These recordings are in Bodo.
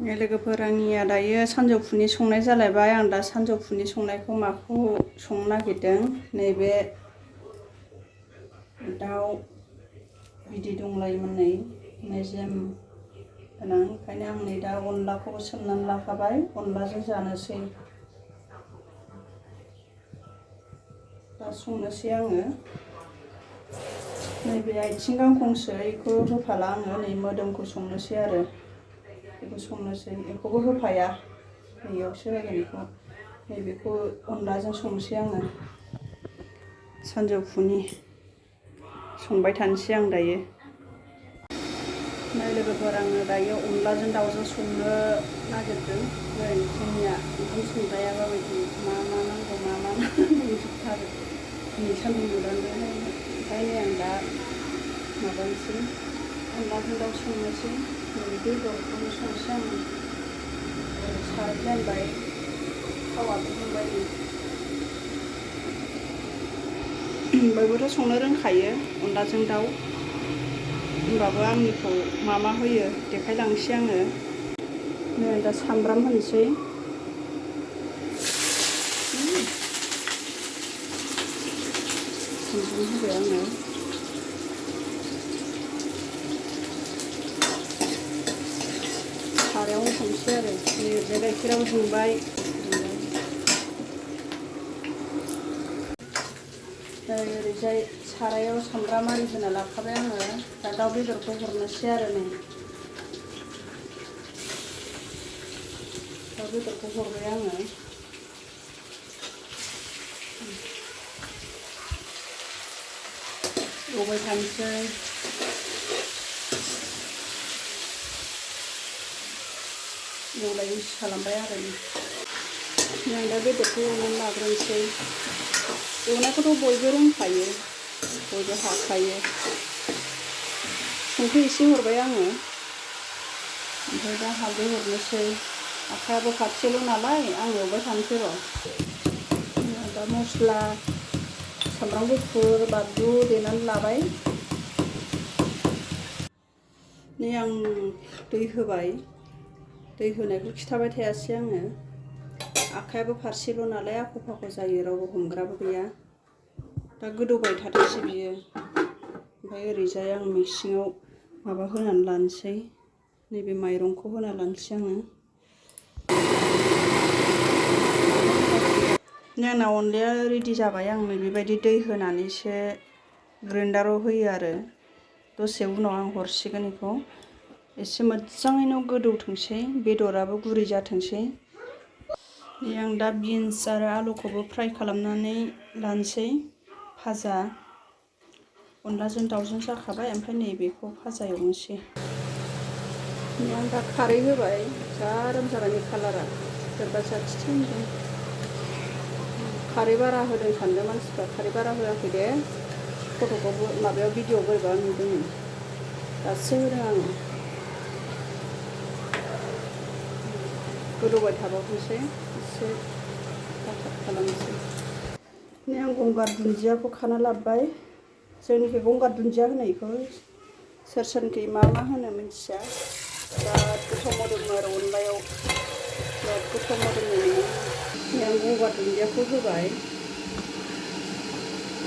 लोगोफोर आंनिया दायो सानजौफुनि संनाय जालायबाय। आं दा सानजौफुनि संनायखौ माखौ संनो नागिरदों, नैबे दाउ बिदै दंलायोमोन नै मेजेम गोनां, ओंखायनो आं नै दा अनलाखौबो सोमनानै लाखाबाय, अनलाजों जानोसै। दा संनोसै आङो। नैबे आथिं गांखंसो, बेखौ होफाला आङो, नै मोदोमखौ संनोसै आरो। बेखौ संनोसै, बेखौबो होफाया, नैयावसो होगोन बेखौ। नैबेखौ अनलाजों संनोसै आङो। सानजौफुनि संबाय थानोसै आं दायो। नै लोगोफोर, आङो दायो अनलाजों दाउजों संनो नागिरदों। नै जोंनिया ओंखाम संग्रायाबा बायदि मा मा नांगौ, मा मा नांजोबथारो। दिनै सान्दुं दुंदोंहाय, ओंखायनो आं दा माबानोसै, अनलाजों दाउ संनोसै। नै बेदरखौनो संनोसै आङो। साराय जानबाय, थावाबो दुंबाय नै। बयबोथ' संनो रोंखायो अनलाजों दाउ, होमबाबो आंनिखौ मा मा होयो देखायलांसै आङो। नै दा सामब्राम होनोसै। सामब्राम होबाय आङो। सारायावनो संसै आरो। नै गाइखेराबो दुंबाय। नै ओरैजाय सारायाव सामब्राम आरि होना लाखाबाय आङो। दा दाउ बेदरखौ हरनोसै आरो नै। दाउ बेदरखौ हरबाय आङो। एवबाय थानोसै। एवनाय मिक्स खालामबाय आरो नै। आं दा बेदरखौ एवनानै लाग्रोनोसै। एवनायखौथ' बयबो रोंखायो, बयबो हाखायो। संख्रि एसे हरबाय आङो, ओमफ्राय दा हालदै हरनोसै। आखायाबो फारसेल' नालाय, आं एवबाय थानोसै र'। दा मस्ला, सामब्राम गुफुर, बानलु देनानै लाबाय। नै आं दै होबाय। दै होनायखौ खिथाबाय थायासै आङो। आखायाबो फारसेल' नालाय, आख' फाख' जायो, रावबो हमग्राबो गैया। दा गोदौबाय थाथोंसै बियो। ओमफ्राय ओरैजाय आं मेसिङाव माबा होनानै लानोसै। नैबे माइरंखौ होना लानोसै आङो। आंना अनलाया रेडि जाबाय। आं बेबायदि दै होनानैसो ग्राइन्डाराव होयो आरो। दसे उनाव आं हरसिगोन बेखौ। एसे मोजाङैनो गोदौथोंसै, बेदराबो गुरै जाथोंसै। आं दा बिन्स आरो आलुखौबो फ्राय खालामनानै लानोसै। भाजा अनलाजों दाउजों जाखाबाय, ओमफ्राय नैबेखौ भाजा एवनोसै। आं दा खारै होबाय। जा आराम जाबाय नै कालारा, सोरबा जाथिथि होनदों। खारै बारा होदों सानदों मानसिफ्रा, खारै बारा होआखै दे। फट'खौबो माबायाव भिडिअ'आव बोरैबा नुदों, दासो होदों आङो। गोदौबाय थाबावथोंसै, एसे दाथार खालामनोसै। नै आं गंगार दुन्दियाखौ खाना लाबोबाय। जोंनिखै गंगार दुन्दिया होनो बेखौ। सोर सोरनिखै मा मा होनो मिन्थिया। बिराद गोथाव मोदोमो आरो अनलायाव, बिराद गोथाव मोदोमनाय मोनो। नै आं गंगार दुन्दियाखौ होबाय।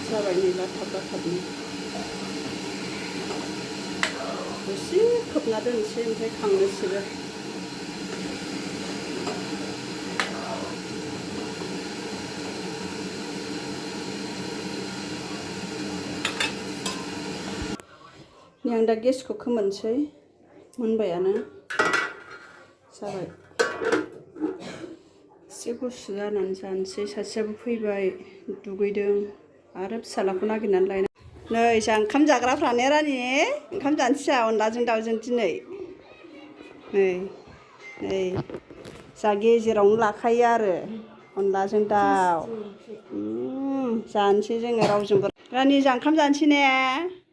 जाबाय नै लाथाब लाथाबनो। दसे खोबना दोनसै, ओमफ्राय खांनोसैबो। नै आं दा गेसखौ खोमोरनोसै, मोनबायानो जाबाय। एसे गुसु जानानै जानोसै। सासेयाबो फैबाय, दुगैदों, आरो फिसाज्लाखौ नागिरनानै लायना। नै जोंहा ओंखाम जाग्राफ्रानो रानि, ओंखाम जानोसै जोंहा अनलाजों दाउजों दिनै। नै जोंहा गेजेरावनो लाखायो आरो अनलाजों दाउ। जानोसै जोङो रावजोंबो। रानि जोंहा ओंखाम जानोसै ने,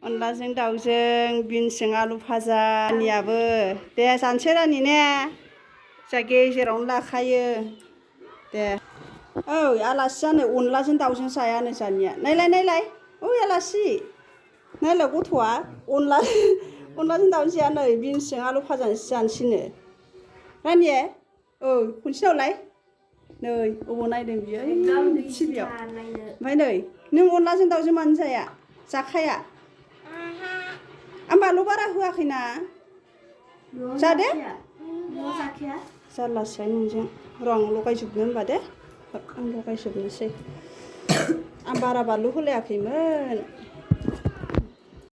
अनलाजों दाउजों, बिन्सजों आलु भाजा। रानियाबो दे जानोसै रानि ने, जोंहा गेजेरावनो लाखायो दे। ओइ आलासि जानो अनलाजों दाउजों जायानो जोंहानिया। नायलाय नायलाय, ओइ आलासि नायलाय गथ'आ अनलाजों दाउजों जाया नै, बिन्सजों आलु भाजाजोंसो जानोसैनो। रानिए खनसेनावलाय नै अबाव नायदों बियो टिभियाव ओमफ्राय नै नों अनलाजों दाउजों मानो जाया जाखाया आं बानलु बारा होआखैना जादे जारलासोहाय नोंजों र' आं लगायजोबनो होनबा दे आं लगायजोबनोसै आं बारा बानलु होलायाखैमोन